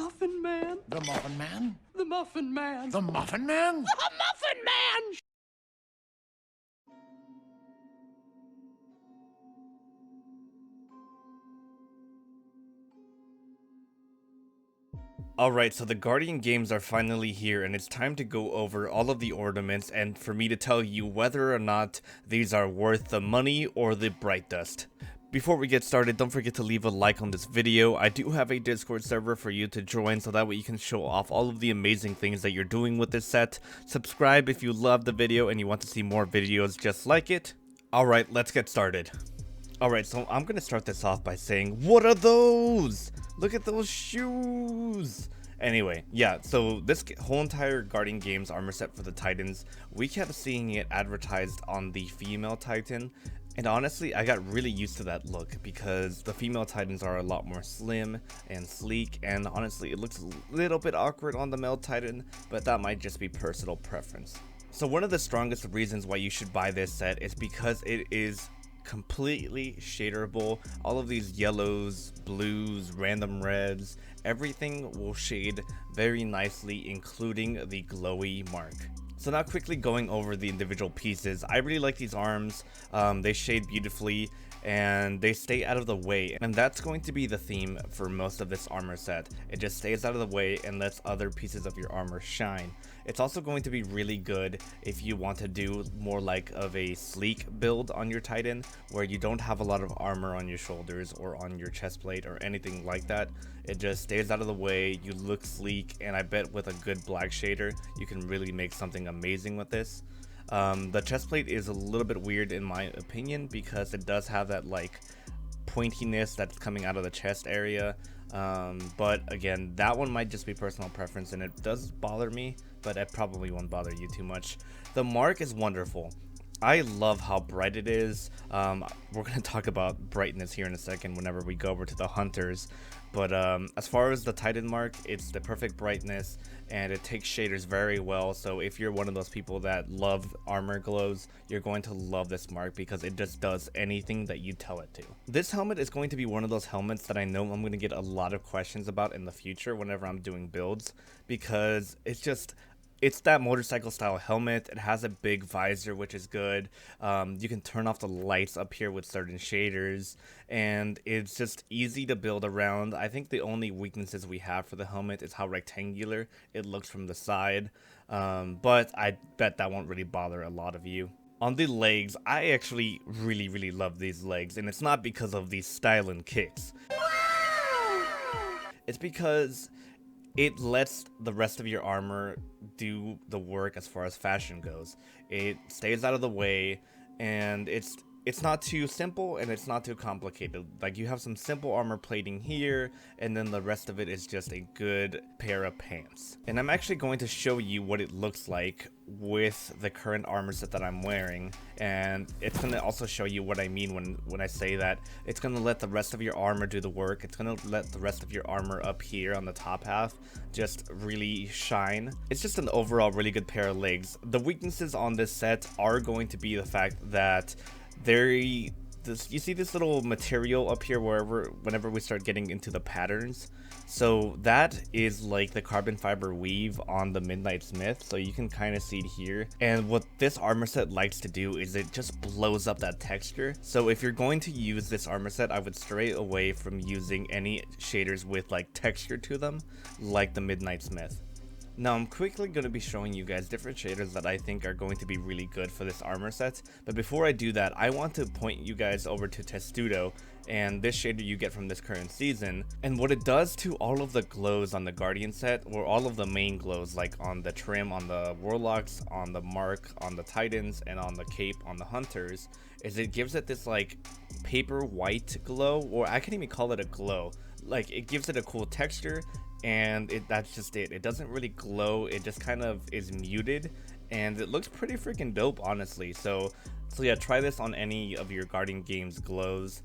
Muffin Man. The Muffin Man? The Muffin Man. The Muffin Man? The Muffin Man! Alright, so the Guardian games are finally here, and it's time to go over all of the ornaments and for me to tell you whether or not these are worth the money or the bright dust. Before we get started, don't forget to leave a like on this video. I do have a Discord server for you to join so that way you can show off all of the amazing things that you're doing with this set. Subscribe if you love the video and you want to see more videos just like it. Alright, let's get started. Alright, so I'm going to start this off by saying, what are those? Look at those shoes! Anyway, yeah, so this whole entire Guardian Games armor set for the Titans, we kept seeing it advertised on the female Titan, and honestly, I got really used to that look because the female Titans are a lot more slim and sleek, and honestly, it looks a little bit awkward on the male Titan, but that might just be personal preference. So one of the strongest reasons why you should buy this set is because it is completely shaderable. All of these yellows, blues, random reds, everything will shade very nicely, including the glowy mark. So now quickly going over the individual pieces, I really like these arms. They shade beautifully and they stay out of the way, and that's going to be the theme for most of this armor set. It just stays out of the way and lets other pieces of your armor shine. It's also going to be really good if you want to do more like of a sleek build on your Titan, where you don't have a lot of armor on your shoulders or on your chest plate or anything like that. It just stays out of the way, you look sleek, and I bet with a good black shader, you can really make something amazing with this. The chest plate is a little bit weird in my opinion because it does have that like pointiness that's coming out of the chest area. But again, that one might just be personal preference and it does bother me, but it probably won't bother you too much. The mark is wonderful. I love how bright it is. We're going to talk about brightness here in a second whenever we go over to the hunters. But as far as the Titan mark, it's the perfect brightness and it takes shaders very well. So if you're one of those people that love armor glows, you're going to love this mark because it just does anything that you tell it to. This helmet is going to be one of those helmets that I know I'm going to get a lot of questions about in the future whenever I'm doing builds, because it's that motorcycle style helmet. It has a big visor, which is good. You can turn off the lights up here with certain shaders, and it's just easy to build around. I think the only weaknesses we have for the helmet is how rectangular it looks from the side, but I bet that won't really bother a lot of you. On the legs, I actually really love these legs, and it's not because of these styling kicks. It's because it lets the rest of your armor do the work as far as fashion goes. It stays out of the way, and it's not too simple and it's not too complicated. Like, you have some simple armor plating here, and then the rest of it is just a good pair of pants. And I'm actually going to show you what it looks like with the current armor set that I'm wearing, and it's going to also show you what I mean when I say that it's going to let the rest of your armor do the work. It's going to let the rest of your armor up here on the top half just really shine. It's just an overall really good pair of legs. The weaknesses on this set are going to be the fact that you see this little material up here whenever we start getting into the patterns. So that is like the carbon fiber weave on the Midnight Smith, so you can kind of see it here. And what this armor set likes to do is it just blows up that texture. So if you're going to use this armor set, I would stray away from using any shaders with like texture to them, like the Midnight Smith. Now I'm quickly going to be showing you guys different shaders that I think are going to be really good for this armor set, but before I do that, I want to point you guys over to Testudo and this shader you get from this current season, and what it does to all of the glows on the Guardian set, or all of the main glows like on the trim on the Warlocks, on the mark on the Titans, and on the cape on the Hunters, is it gives it this like paper white glow, or I can't even call it a glow. Like, it gives it a cool texture, and that's just it. It doesn't really glow, it just kind of is muted, and it looks pretty freaking dope, honestly. So yeah, try this on any of your Guardian Games glows.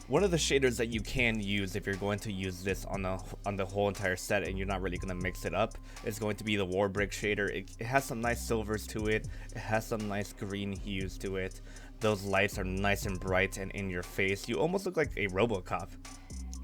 One of the shaders that you can use if you're going to use this on the whole entire set and you're not really going to mix it up is going to be the War Brick shader. It has some nice silvers to it, it has some nice green hues to it. Those lights are nice and bright and in your face. You almost look like a RoboCop.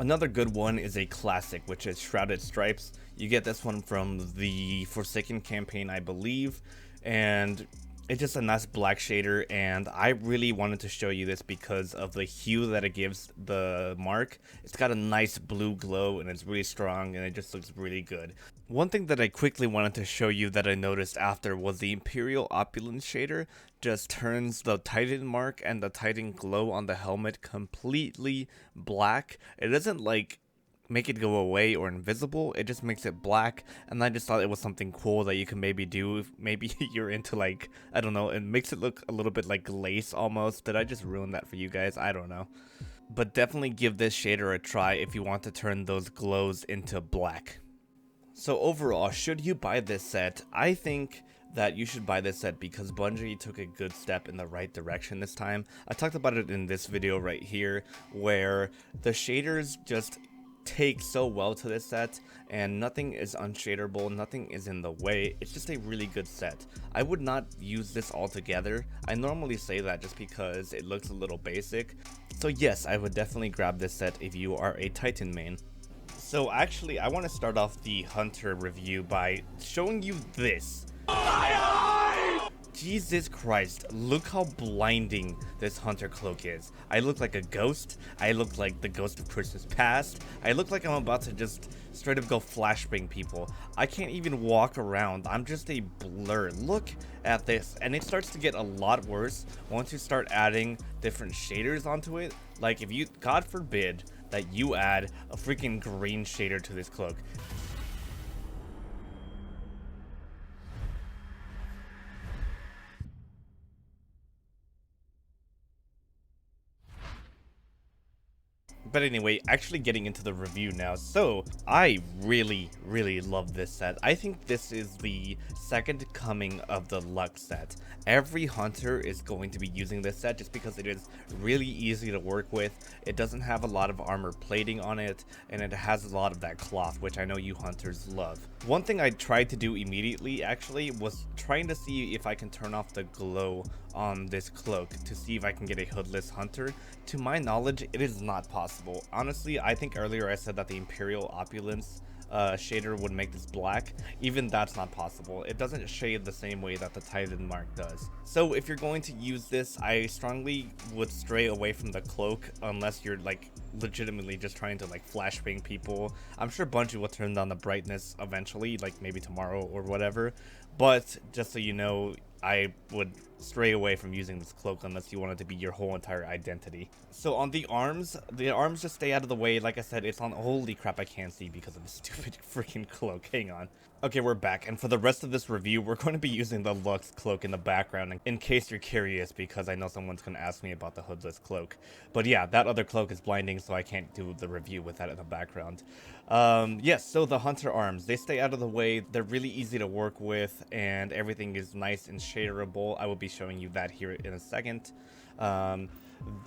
Another good one is a classic, which is Shrouded Stripes. You get this one from the Forsaken campaign, I believe, and it's just a nice black shader, and I really wanted to show you this because of the hue that it gives the mark. It's got a nice blue glow, and it's really strong, and it just looks really good. One thing that I quickly wanted to show you that I noticed after was the Imperial Opulence shader just turns the Titan mark and the Titan glow on the helmet completely black. It doesn't like make it go away or invisible, it just makes it black, and I just thought it was something cool that you can maybe do if maybe you're into, like, I don't know, it makes it look a little bit like lace almost. Did I just ruin that for you guys? I don't know. But definitely give this shader a try if you want to turn those glows into black. So overall, should you buy this set? I think that you should buy this set because Bungie took a good step in the right direction this time. I talked about it in this video right here, where the shaders just take so well to this set, and nothing is unshaderable, nothing is in the way. It's just a really good set. I would not use this altogether. I normally say that just because it looks a little basic. So yes, I would definitely grab this set if you are a Titan main. So actually, I want to start off the Hunter review by showing you this. Jesus Christ, look how blinding this Hunter cloak is. I look like a ghost. I look like the ghost of Christmas past. I look like I'm about to just straight up go flashbang people. I can't even walk around. I'm just a blur. Look at this. And it starts to get a lot worse once you start adding different shaders onto it. Like if you, God forbid, that you add a freaking green shader to this cloak. But anyway, actually getting into the review now. So I really love this set. I think this is the second coming of the Lux set. Every hunter is going to be using this set just because it is really easy to work with. It doesn't have a lot of armor plating on it, and it has a lot of that cloth, which I know you hunters love. One thing I tried to do immediately actually was trying to see if I can turn off the glow on this cloak to see if I can get a hoodless hunter. To my knowledge, it is not possible. Honestly, I think earlier I said that the Imperial Opulence shader would make this black. Even that's not possible. It doesn't shade the same way that the Titan mark does. So if you're going to use this, I strongly would stray away from the cloak unless you're like legitimately just trying to like flashbang people. I'm sure Bungie will turn down the brightness eventually, like maybe tomorrow or whatever, but just so you know, I would stray away from using this cloak unless you want it to be your whole entire identity. So on the arms just stay out of the way. Like I said, it's on, holy crap, I can't see because of the stupid freaking cloak. Hang on. Okay, we're back, and for the rest of this review, we're going to be using the Lux cloak in the background, in case you're curious, because I know someone's going to ask me about the hoodless cloak. But yeah, that other cloak is blinding, so I can't do the review with that in the background. Yes, so the hunter arms, they stay out of the way, they're really easy to work with, and everything is nice and shaderable. I will be showing you that here in a second.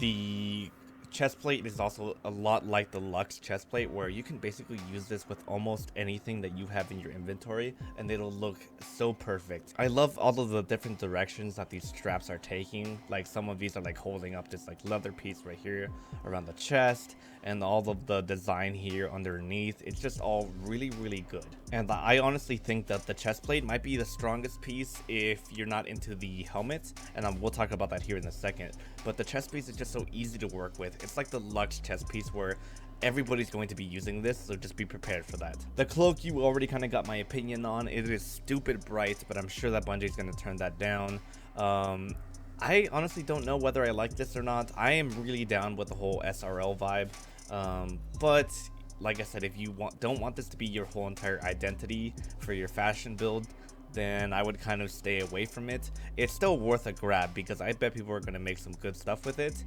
The chest plate is also a lot like the Lux chest plate, where you can basically use this with almost anything that you have in your inventory and it'll look so perfect. I love all of the different directions that these straps are taking. Like some of these are like holding up this like leather piece right here around the chest, and all of the design here underneath. It's just all really good. And I honestly think that the chest plate might be the strongest piece if you're not into the helmet, and we'll talk about that here in a second. But the chest piece is just so easy to work with. It's like the Lux chest piece where everybody's going to be using this, so just be prepared for that. The cloak, you already kind of got my opinion on. It is stupid bright, but I'm sure that Bungie's going to turn that down. I honestly don't know whether I like this or not. I am really down with the whole SRL vibe, but like I said, if you don't want this to be your whole entire identity for your fashion build, then I would kind of stay away from it. It's still worth a grab because I bet people are going to make some good stuff with it,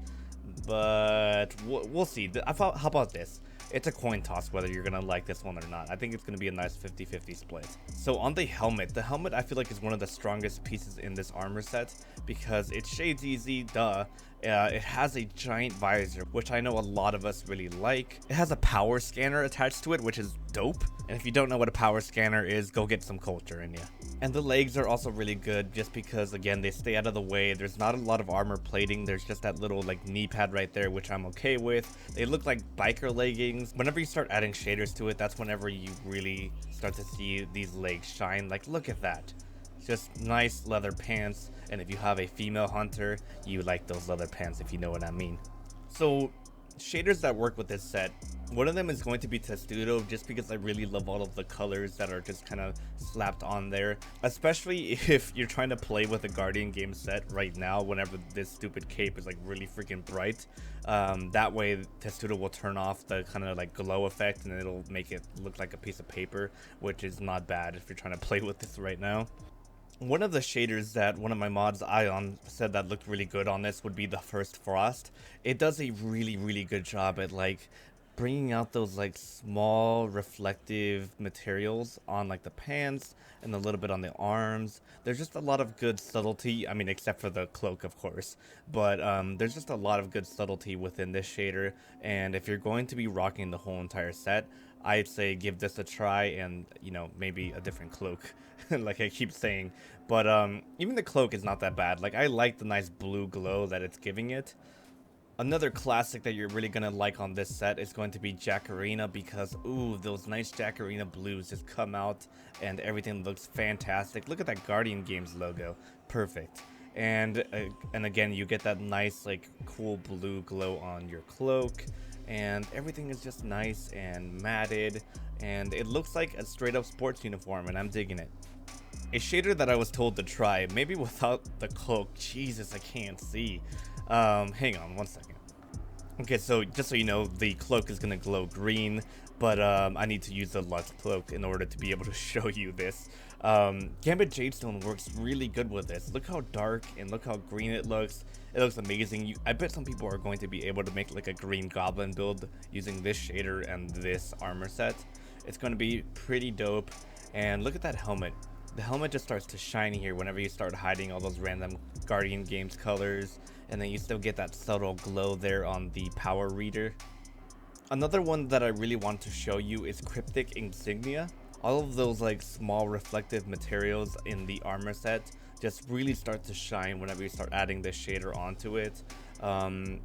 but we'll see. How about this? It's a coin toss whether you're gonna like this one or not. I think it's gonna be a nice 50-50 split. So on the helmet I feel like is one of the strongest pieces in this armor set because it shades easy, duh. It has a giant visor, which I know a lot of us really like. It has a power scanner attached to it, which is dope. And if you don't know what a power scanner is, go get some culture in you. And the legs are also really good just because, again, they stay out of the way. There's not a lot of armor plating. There's just that little like knee pad right there, which I'm okay with. They look like biker leggings. Whenever you start adding shaders to it, that's whenever you really start to see these legs shine. Like, look at that. Just nice leather pants. And if you have a female hunter, you like those leather pants, if you know what I mean. So shaders that work with this set, one of them is going to be Testudo, just because I really love all of the colors that are just kind of slapped on there, especially if you're trying to play with a Guardian game set right now whenever this stupid cape is like really freaking bright. That way Testudo will turn off the kind of like glow effect and it'll make it look like a piece of paper, which is not bad if you're trying to play with this right now. One of the shaders that one of my mods, Ion, said that looked really good on this would be the First Frost. It does a really good job at like bringing out those like small reflective materials on like the pants and a little bit on the arms. There's just a lot of good subtlety, I mean except for the cloak of course, but there's just a lot of good subtlety within this shader, and if you're going to be rocking the whole entire set, I'd say give this a try, and you know, maybe a different cloak like I keep saying. But even the cloak is not that bad. Like, I like the nice blue glow that it's giving it. Another classic that you're really gonna like on this set is going to be Jacarina, because ooh, those nice Jacarina blues just come out and everything looks fantastic. Look at that Guardian Games logo, perfect. And again, you get that nice like cool blue glow on your cloak, and everything is just nice and matted, and it looks like a straight up sports uniform, and I'm digging it. A shader that I was told to try, maybe without the cloak, Jesus, I can't see. Hang on one second. Okay, so just so you know, the cloak is gonna glow green, but I need to use the Lux cloak in order to be able to show you this. Gambit Jadestone works really good with this. Look how dark and look how green it looks. It looks amazing. I bet some people are going to be able to make like a green goblin build using this shader and this armor set. It's going to be pretty dope. And look at that helmet. The helmet just starts to shine here whenever you start hiding all those random Guardian Games colors, and then you still get that subtle glow there on the power reader. Another one that I really want to show you is Cryptic Insignia. All of those like small reflective materials in the armor set just really start to shine whenever you start adding this shader onto it.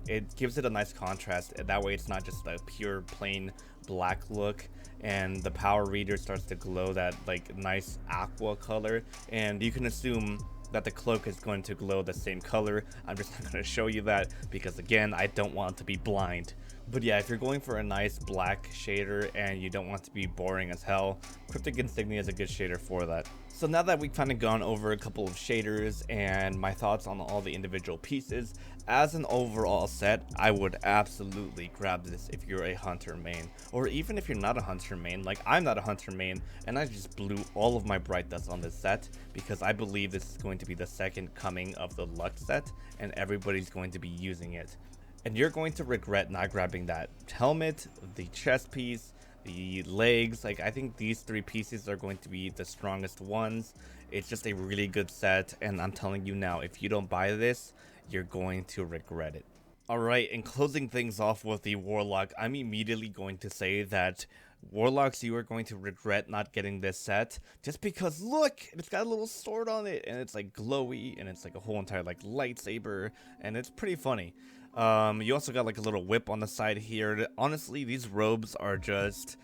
It gives it a nice contrast, that way it's not just a pure plain black look, and the power reader starts to glow that like nice aqua color, and you can assume that the cloak is going to glow the same color. I'm just not going to show you that because again, I don't want to be blind. But yeah, if you're going for a nice black shader and you don't want to be boring as hell, Cryptic Insignia is a good shader for that. So now that we've kind of gone over a couple of shaders and my thoughts on all the individual pieces, as an overall set, I would absolutely grab this if you're a hunter main, or even if you're not a hunter main. Like, I'm not a hunter main, and I just blew all of my bright dust on this set because I believe this is going to be the second coming of the Lux set, and everybody's going to be using it. And you're going to regret not grabbing that helmet, the chest piece, the legs. Like, I think these three pieces are going to be the strongest ones. It's just a really good set, and I'm telling you now, if you don't buy this, you're going to regret it. Alright, and closing things off with the Warlock, I'm immediately going to say that Warlocks, you are going to regret not getting this set, just because look, it's got a little sword on it, and it's like glowy, and it's like a whole entire like lightsaber, and it's pretty funny. You also got like a little whip on the side here. Honestly, these robes are just,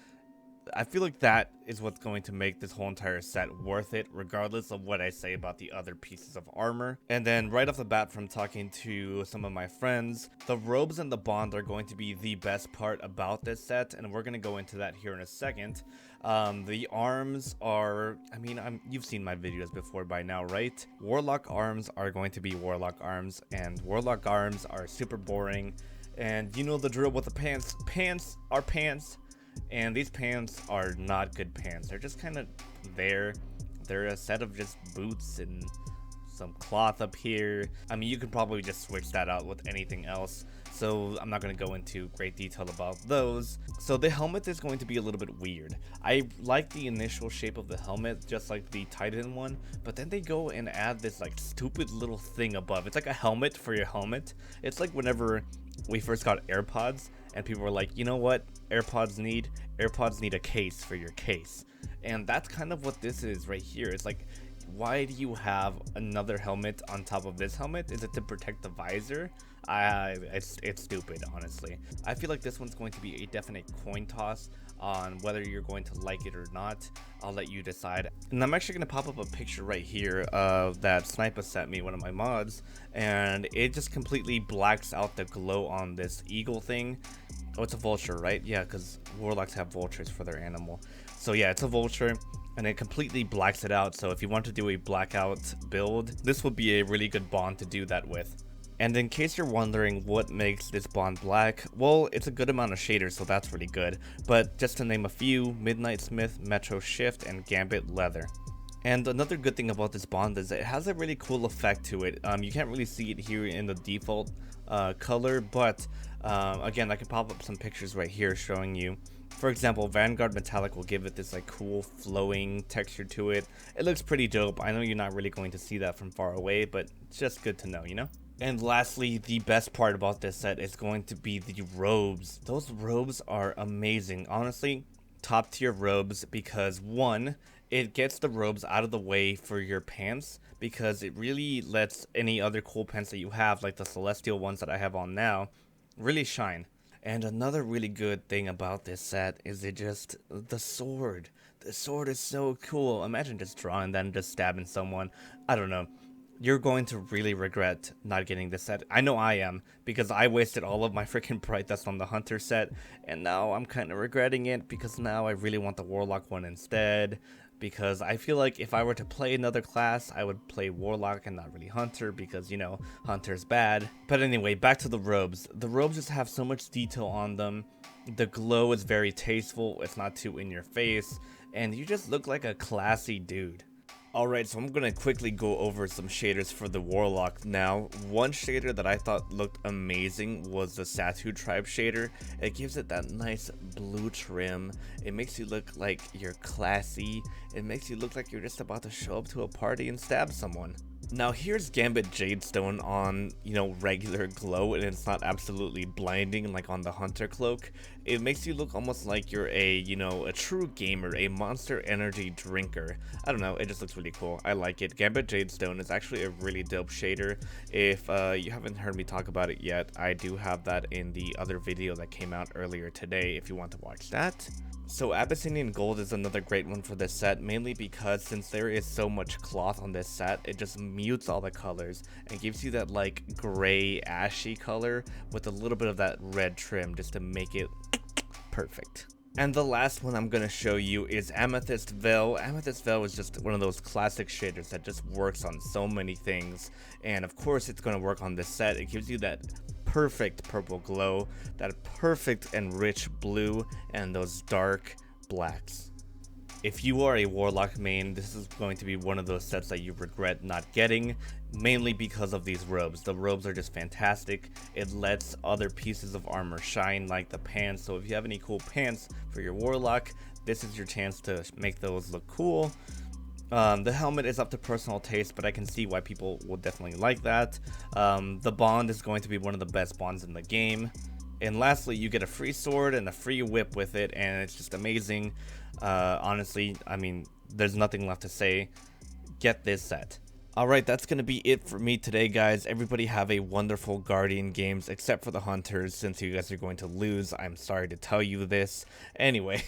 I feel like that is what's going to make this whole entire set worth it, regardless of what I say about the other pieces of armor. And then right off the bat, from talking to some of my friends, the robes and the bond are going to be the best part about this set, and we're going to go into that here in a second. The arms are, I mean, you've seen my videos before by now, right? Warlock arms are going to be Warlock arms, and Warlock arms are super boring. And you know the drill with the pants. Pants are pants. And these pants are not good pants. They're just kind of there. They're a set of just boots and some cloth up here. I mean, you could probably just switch that out with anything else, so I'm not going to go into great detail about those. So the helmet is going to be a little bit weird. I like the initial shape of the helmet, just like the Titan one, but then they go and add this like stupid little thing above. It's like a helmet for your helmet. It's like whenever we first got AirPods and people were like, you know what AirPods need a case for your case. And that's kind of what this is right here. It's like why do you have another helmet on top of this helmet? Is it to protect the visor? It's stupid, honestly. I feel like this one's going to be a definite coin toss on whether you're going to like it or not. I'll let you decide. And I'm actually going to pop up a picture right here that Sniper sent me, one of my mods, and it just completely blacks out the glow on this eagle thing. Oh, it's a vulture, right? Yeah, because warlocks have vultures for their animal. So yeah, it's a vulture, and it completely blacks it out. So if you want to do a blackout build, this would be a really good bond to do that with. And in case you're wondering what makes this bond black, well, it's a good amount of shaders, so that's really good. But just to name a few, Midnight Smith, Metro Shift, and Gambit Leather. And another good thing about this bond is it has a really cool effect to it. You can't really see it here in the default color, but again, I can pop up some pictures right here showing you. For example, Vanguard Metallic will give it this like cool flowing texture to it. It looks pretty dope. I know you're not really going to see that from far away, but it's just good to know, you know? And lastly, the best part about this set is going to be the robes. Those robes are amazing. Honestly, top tier robes, because one, it gets the robes out of the way for your pants, because it really lets any other cool pants that you have, like the Celestial ones that I have on now, really shine. And another really good thing about this set is the sword. The sword is so cool. Imagine just drawing that and just stabbing someone. I don't know. You're going to really regret not getting this set. I know I am, because I wasted all of my freaking Bright Dust on the Hunter set, and now I'm kind of regretting it, because now I really want the Warlock one instead, because I feel like if I were to play another class, I would play Warlock and not really Hunter, because, you know, Hunter's bad. But anyway, back to the robes. The robes just have so much detail on them. The glow is very tasteful, it's not too in your face, and you just look like a classy dude. Alright, so I'm going to quickly go over some shaders for the Warlock now. One shader that I thought looked amazing was the Satu Tribe shader. It gives it that nice blue trim. It makes you look like you're classy. It makes you look like you're just about to show up to a party and stab someone. Now here's Gambit Jadestone on, you know, regular glow, and it's not absolutely blinding like on the Hunter cloak. It makes you look almost like you're a, you know, a true gamer, a Monster Energy drinker. I don't know, it just looks really cool. I like it. Gambit Jadestone is actually a really dope shader. If you haven't heard me talk about it yet, I do have that in the other video that came out earlier today if you want to watch that. So Abyssinian Gold is another great one for this set, mainly because since there is so much cloth on this set, it just mutes all the colors and gives you that like gray ashy color with a little bit of that red trim just to make it perfect. And the last one I'm going to show you is Amethyst Veil. Amethyst Veil is just one of those classic shaders that just works on so many things, and of course it's going to work on this set. It gives you that perfect purple glow, that perfect and rich blue, and those dark blacks. If you are a Warlock main, this is going to be one of those sets that you regret not getting, mainly because of these robes. The robes are just fantastic. It lets other pieces of armor shine, like the pants. So if you have any cool pants for your Warlock, this is your chance to make those look cool. The helmet is up to personal taste, but I can see why people will definitely like that. The bond is going to be one of the best bonds in the game. And lastly, you get a free sword and a free whip with it, and it's just amazing. Honestly, I mean, there's nothing left to say. Get this set. Alright, that's going to be it for me today, guys. Everybody have a wonderful Guardian games, except for the Hunters, since you guys are going to lose. I'm sorry to tell you this. Anyway,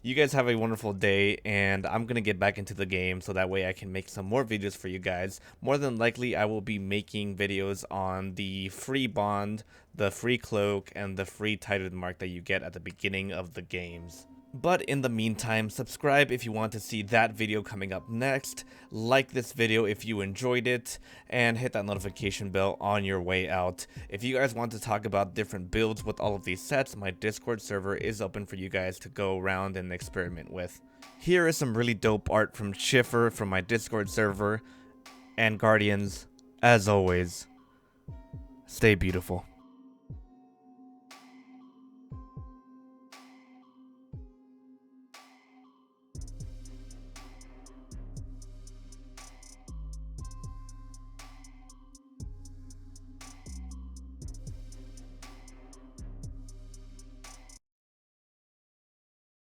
you guys have a wonderful day, and I'm going to get back into the game so that way I can make some more videos for you guys. More than likely, I will be making videos on the free bond, the free cloak, and the free titled mark that you get at the beginning of the games. But in the meantime, subscribe if you want to see that video coming up next, like this video if you enjoyed it, and hit that notification bell on your way out. If you guys want to talk about different builds with all of these sets, my Discord server is open for you guys to go around and experiment with. Here is some really dope art from Schiffer from my Discord server, and Guardians, as always, stay beautiful.